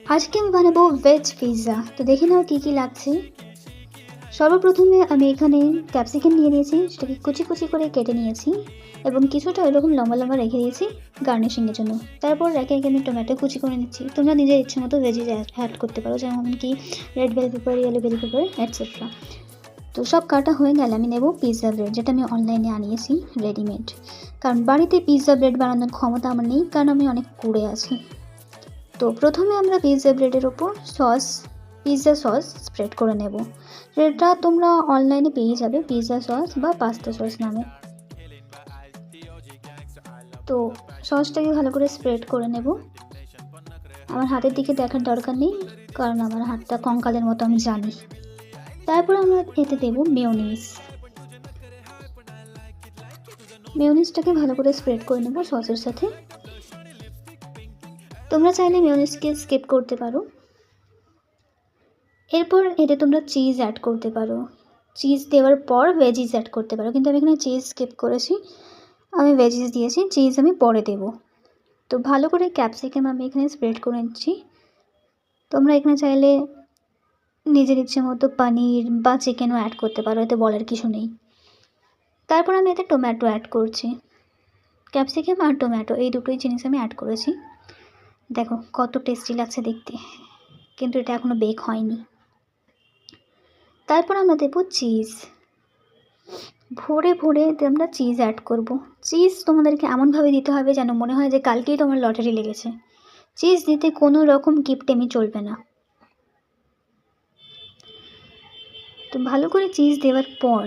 আজকে আমি বানাবো ভেজ পিৎজা। তো দেখে নাও কী কী লাগছে। সর্বপ্রথমে আমি এখানে ক্যাপসিকাম নিয়ে নিয়েছি, সেটাকে কুচি কুচি করে কেটে নিয়েছি এবং কিছুটা এরকম লম্বা লম্বা রেখে দিয়েছি গার্নিশিংয়ের জন্য। তারপর একে একে আমি টমেটো কুচি করে নিচ্ছি। তোমরা নিজের ইচ্ছে মতো ভেজিস অ্যাড করতে পারো, যেমন কি red bell pepper, yellow bell pepper etcetera. তো সব কাটা হয়ে গেলে আমি নেব পিৎজা ব্রেড, যেটা আমি অনলাইনে আনিয়েছি রেডিমেড। কারণ বাড়িতে পিৎজা ব্রেড বানানোর ক্ষমতা আমার নেই, কারণ আমি অনেক কুড়ে আছি। তো প্রথমে আমরা পিৎজা ব্রেডের ওপর পিৎজা সস স্প্রেড করে নেব। এটা তোমরা অনলাইনে পেয়ে যাবে পিৎজা সস বা পাস্তা সস নামে। তো সসটাকে ভালো করে স্প্রেড করে নেব। আমার হাতের দিকে দেখার দরকার নেই, কারণ আমার হাতটা কঙ্কালের মতো আমি জানি। তারপর আমরা এতে দেব মেয়োনিজটাকে ভালো করে স্প্রেড করে নেব সসের সাথে। তোমরা চাইলে মেয়োনিজকে স্কিপ করতে পারো। এরপর এতে তোমরা চিজ অ্যাড করতে পারো, চিজ দেওয়ার পর ভেজিস অ্যাড করতে পারো, কিন্তু আমি এখানে চিজ স্কিপ করেছি, আমি ভেজিস দিয়েছি, চিজ আমি পরে দেব। তো ভালো করে ক্যাপসিকাম আমি এখানে স্প্রেড করে নিচ্ছি। তোমরা এখানে চাইলে নিজের ইচ্ছে মতো পনির বা চিকেনও অ্যাড করতে পারো, এতে বলার কিছু নেই। তারপর আমি এতে টমেটো অ্যাড করছি। ক্যাপসিকাম আর টমেটো এই দুটোই জিনিস আমি অ্যাড করেছি। দেখো কত টেস্টি লাগছে দেখতে, কিন্তু এটা এখনও বেক হয়নি। তারপর আমরা দেবো চিজ, ভরে ভরে আমরা চিজ অ্যাড করব। চিজ তোমাদেরকে এমনভাবে দিতে হবে যেন মনে হয় যে কালকেই তোমার লটারি লেগেছে। চিজ দিতে কোনো রকম কিপটেমি চলবে না। তো ভালো করে চিজ দেওয়ার পর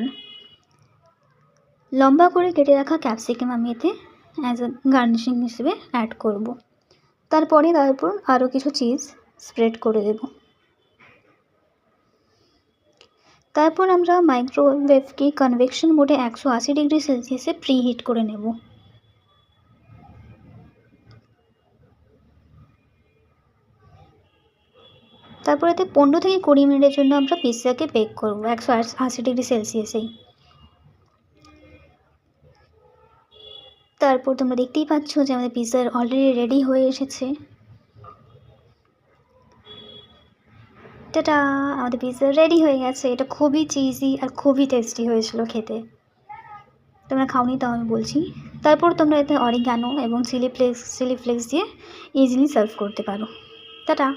লম্বা করে কেটে রাখা ক্যাপসিকাম আমি এতে অ্যাজ এ গার্নিশিং হিসেবে অ্যাড করব। তারপরে তারপর আরও কিছু চিজ স্প্রেড করে দেব। তারপর আমরা মাইক্রোওয়েভকে কনভেকশন মোডে 180 ডিগ্রি সেলসিয়াসে প্রি হিট করে নেব। তারপর এতে 15 থেকে 20 মিনিটের জন্য আমরা পিৎজাকে বেক করব 180 ডিগ্রি সেলসিয়াসেই। তারপর তোমরা দেখতেই পাচ্ছ যে আমাদের পিৎজা অলরেডি রেডি হয়ে এসেছে। টাটা, আমাদের পিৎজা রেডি হয়ে গেছে। এটা খুবই চিজি আর খুবই টেস্টি হয়েছিল খেতে। তোমরা খাওনি তাও আমি বলছি। তারপর তোমরা এতে অরিগানো এবং চিলি ফ্লেক্স দিয়ে ইজিলি সার্ভ করতে পারো। টাটা।